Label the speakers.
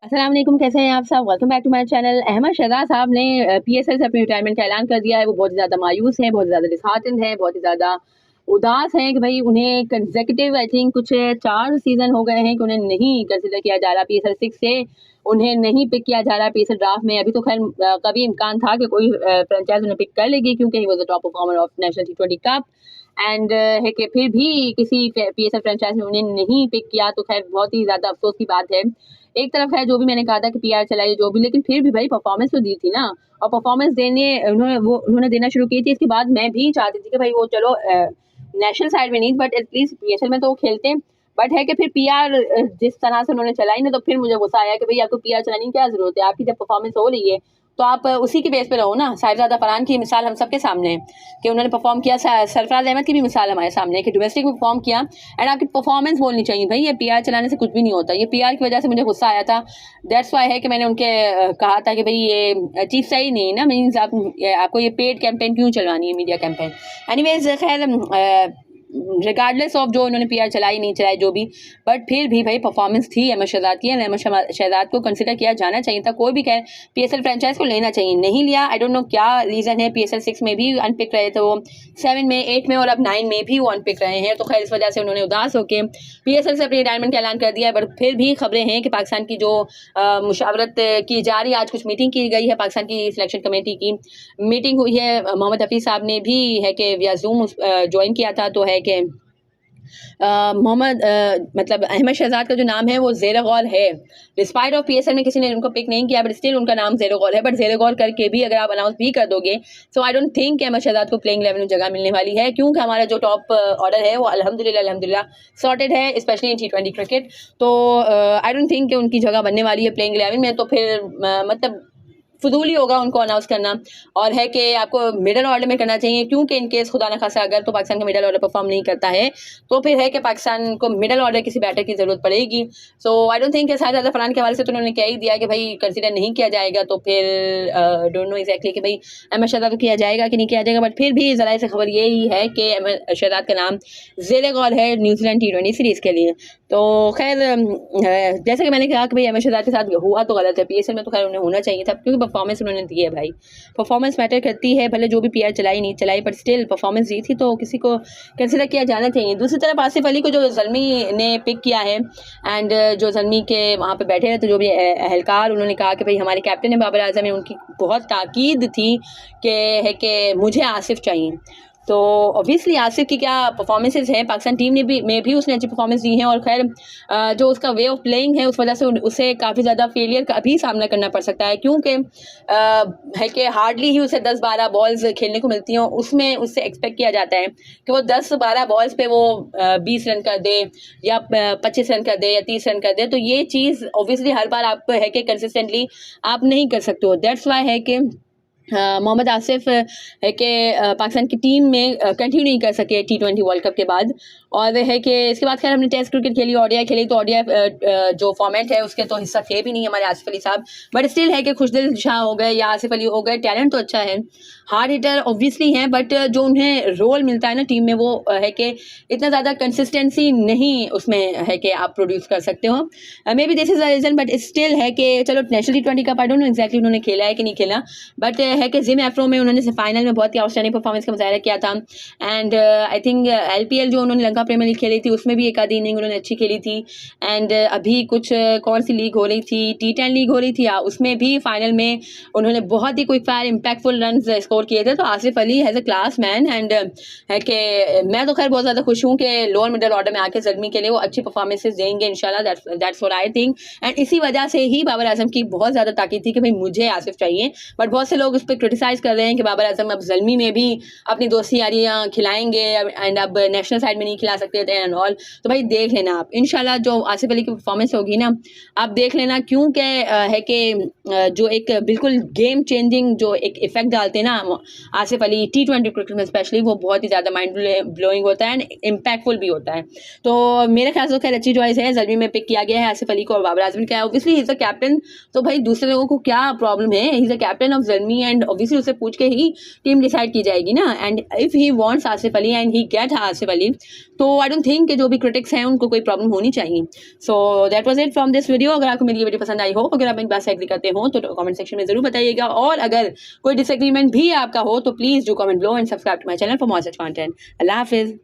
Speaker 1: अस्सलाम वालेकुम, कैसे हैं आप सब। Welcome back to my channel. Ahmed Shahzad साहब ने पीएसएल से अपने रिटायरमेंट का ऐलान कर दिया है। वो बहुत ज़्यादा मायूस हैं, बहुत ज़्यादा डिसहार्टेंड हैं, बहुत ही ज़्यादा उदास हैं कि भाई उन्हें कंसेक्यूटिव आई थिंक कुछ 4 सीज़न हो गए हैं कि उन्हें नहीं कंसिडर किया जा रहा पीएसएल 6 से, उन्हें नहीं पिक किया जा रहा पीएसएल ड्राफ्ट में। अभी तो खैर कभी इम्कान था कि कोई फ्रेंचाइज उन्हें पिक कर लेगी क्योंकि he was the top performer of national T20 cup and है कि फिर भी किसी पीएसएल फ्रेंचाइज ने उन्हें नहीं पिक किया, तो खैर बहुत ही ज़्यादा अफसोस की बात है। एक तरफ है जो भी मैंने कहा था कि पीआर चलाई जो भी, लेकिन फिर भी भाई परफॉर्मेंस तो दी थी ना, और परफॉर्मेंस देने उन्होंने देना शुरू की थी। इसके बाद मैं भी चाहती थी कि भाई वो चलो नेशनल साइड में नहीं बट एटलीस्ट पीएसएल में तो वो खेलते। बट है कि फिर पीआर जिस तरह से उन्होंने चलाई ना, तो फिर मुझे गुस्सा आया कि भाई आपको पीआर चलाने की क्या जरूरत है। आपकी जब परफॉर्मेंस हो रही है तो आप उसी के बेस पे रहो ना। साहिबजादा फरहान की मिसाल हम सबके सामने है कि उन्होंने परफॉर्म किया। सरफराज अहमद की भी मिसाल हमारे सामने है कि डोमेस्टिक में परफॉर्म किया एंड आपकी परफॉर्मेंस बोलनी चाहिए भाई। ये पीआर चलाने से कुछ भी नहीं होता। ये पीआर की वजह से मुझे गुस्सा आया था। दैट्स वाई है कि मैंने उनके कहा था कि भाई ये चीज़ सही नहीं है ना। मीन्स आपको ये पेड कैंपेन क्यों चलवानी है, मीडिया कैंपेन। एनीवेज खैर रिगार्डलेस ऑफ जो उन्होंने पीआर चलाई नहीं चलाई जो भी, बट फिर भी भाई परफॉर्मेंस थी अहमद शहजाद की। अहमद शहजाद को कंसिडर किया जाना चाहिए था। कोई भी कहे पीएसएल फ्रेंचाइज को लेना चाहिए, नहीं लिया। आई डोंट नो क्या रीज़न है। पीएसएल 6 में भी अनपिक रहे थे वो, 7 में, 8 में और अब 9 में भी वो अनपिक रहे हैं। तो खैर इस वजह से उन्होंने उदास होकर पीएसएल से अपने रिटायरमेंट का ऐलान कर दिया है। बट फिर भी खबरें हैं कि पाकिस्तान की जो मुशावरत की जा रही है, आज कुछ मीटिंग की गई है पाकिस्तान की सिलेक्शन कमेटी की मीटिंग हुई है। मोहम्मद हफीज़ साहब ने भी है कि विया ज़ूम ज्वाइन किया था। तो है कि मतलब अहमद शहजाद का जो नाम है वो ज़ेर गौर है। डिस्पाइट ऑफ पीएसएल में किसी ने उनको पिक नहीं किया बट स्टिल उनका नाम ज़ेर गौर है। बट ज़ेर गौर करके भी अगर आप अनाउंस भी कर दोगे so I don't think Ahmad Shahzad को प्लेइंग 11 में जगह मिलने वाली है, क्योंकि हमारा जो टॉप ऑर्डर है वो अल्हम्दुलिल्लाह सॉर्टेड है, स्पेशली इन टी20 क्रिकेट। तो आई डोंट थिंक कि उनकी जगह बनने वाली है प्लेइंग 11 में। तो फिर मतलब फजूली होगा उनको अनाउंस करना। और है कि आपको मिडल ऑर्डर में करना चाहिए, क्योंकि इन केस खुदा न खासा अगर तो पाकिस्तान का मिडल ऑर्डर परफॉर्म नहीं करता है तो फिर है कि पाकिस्तान को मिडल ऑर्डर किसी बैटर की ज़रूरत पड़ेगी। So I don't think Sahibzada Farhan के हवाले से तो उन्होंने कह ही दिया कि भाई कंसिडर नहीं किया जाएगा। तो फिर डोंट नो एग्जैक्टली कि भाई अहमद शहजाद को किया जाएगा कि नहीं किया जाएगा। बट फिर भी ज़रा से खबर यही है कि अहमद शहजाद का नाम ज़ेर गौर है न्यूजीलैंड टी20 सीरीज़ के लिए। तो खैर जैसे कि मैंने कहा कि भाई अहमद शहजाद के साथ हुआ तो गलत है। पीएसएल में तो खैर उन्हें होना चाहिए था, क्योंकि परफॉर्मेंस उन्होंने दी है भाई। परफॉर्मेंस मैटर करती है, भले जो भी पीआर चलाई नहीं चलाई बट स्टिल परफॉर्मेंस दी थी तो किसी को कंसिडर किया जाना चाहिए। दूसरी तरफ आसिफ अली को जो ज़ल्मी ने पिक किया है एंड जो ज़ल्मी के वहाँ पे बैठे हैं तो जो भी एहलकार उन्होंने कहा कि भाई हमारे कैप्टन है बाबर आजम है, उनकी बहुत ताकीद थी कि मुझे आसिफ चाहिए। तो ऑब्वियसली आसिफ की क्या परफॉर्मेंसेस हैं पाकिस्तान टीम ने में भी उसने अच्छी परफॉर्मेंस दी है। और खैर जो उसका वे ऑफ प्लेइंग है उस वजह से उसे काफ़ी ज़्यादा फेलियर का भी सामना करना पड़ सकता है, क्योंकि है कि हार्डली ही उसे 10-12 बॉल्स खेलने को मिलती हैं। उसमें उससे एक्सपेक्ट किया जाता है कि वो 10-12 बॉल्स पे वो 20 रन कर दे या 25 रन कर दे या 30 रन कर दे। तो ये चीज़ ऑब्वियसली हर बार आप है कि कंसिस्टेंटली आप नहीं कर सकते हो। दैट्स वाई है कि मोहम्मद आसिफ है कि पाकिस्तान की टीम में कंटिन्यू नहीं कर सके टी20 वर्ल्ड कप के बाद। और है कि इसके बाद खैर हमने टेस्ट क्रिकेट खेली, ओडीआई खेली। तो ओडीआई जो फॉर्मेट है उसके तो हिस्सा थे भी नहीं हमारे आसिफ अली साहब, बट स्टिल है कि खुशदिल शाह हो गए या आसिफ अली हो गए। टैलेंट तो अच्छा है, हार्ड हिटर ऑब्वियसली हैं, बट जो उन्हें रोल मिलता है ना टीम में वो है कि इतना ज़्यादा कंसिस्टेंसी नहीं उसमें है कि आप प्रोड्यूस कर सकते हो। May be this is the reason, but still है कि चलो national T20 cup I don't know exactly उन्होंने खेला है कि नहीं खेला, बट है कि जिम एफ्रो में उन्होंने फाइनल में बहुत ही आउटस्टैंडिंग परफॉर्मेंस का मुजाहरा किया था। एंड आई थिंक एलपीएल जो उन्होंने लंका प्रीमियर लीग खेली थी उसमें भी एक आधी इनिंग उन्होंने अच्छी खेली थी। एंड अभी कुछ कौन सी लीग हो रही थी, T10 लीग हो रही थी, उसमें भी फाइनल में उन्होंने बहुत ही quick fire impactful run score किए थे। तो Asif Ali has a class man and है कि मैं तो खैर बहुत ज़्यादा खुश हूँ कि लोअर मिडल ऑर्डर में आके ज़ल्मी के लिए वो अच्छी परफॉर्मेंसेज देंगे इंशाल्लाह। That's what I think. And इसी वजह से ही बाबर आजम की बहुत ज़्यादा ताकीद थी कि भाई मुझे आसिफ चाहिए। बट बहुत से लोग उस पर क्रिटिसाइज़ कर रहे हैं कि बाबर आजम अब ज़ल्मी में भी अपनी दोस्ती यारियाँ खिलाएंगे एंड अब नेशनल साइड में नहीं खिला सकते थे एंड ऑल। तो भाई देख लेना आप इंशाल्लाह जो आसिफ अली की परफॉर्मेंस होगी ना आप देख लेना, क्योंकि है कि जो एक बिल्कुल गेम चेंजिंग जो एक इफेक्ट डालते हैं ना आसिफ अली टी20 क्रिकेट में स्पेशली, वो बहुत ही ज़्यादा माइंड ब्लोइंग होता है एंड इम्पैक्टफुल भी होता है। तो मेरे ख्याल से खैर अच्छी चॉइस है, ज़ल्मी में पिक किया गया है आसिफ अली को और बाबर आजम का। Obviously he is a captain, तो भाई दूसरे लोगों को क्या प्रॉब्लम है, he is a captain of Zalmi and obviously उससे पूछ के ही टीम डिसाइड की जाएगी ना। And if he wants Asif Ali and he get Asif Ali तो आई डोंट थिंक कि जो भी क्रिटिक्स हैं उनको कोई प्रॉब्लम होनी चाहिए. So that was it from this video. अगर आपको मेरी ये वीडियो पसंद आई हो, अगर आप मेरी बात से एग्री करते हो तो कमेंट सेक्शन में जरूर बताइएगा, और अगर कोई डिसएग्रीमेंट भी आपका हो तो please do comment below and subscribe to my channel for more such content. अल्लाह हाफिज.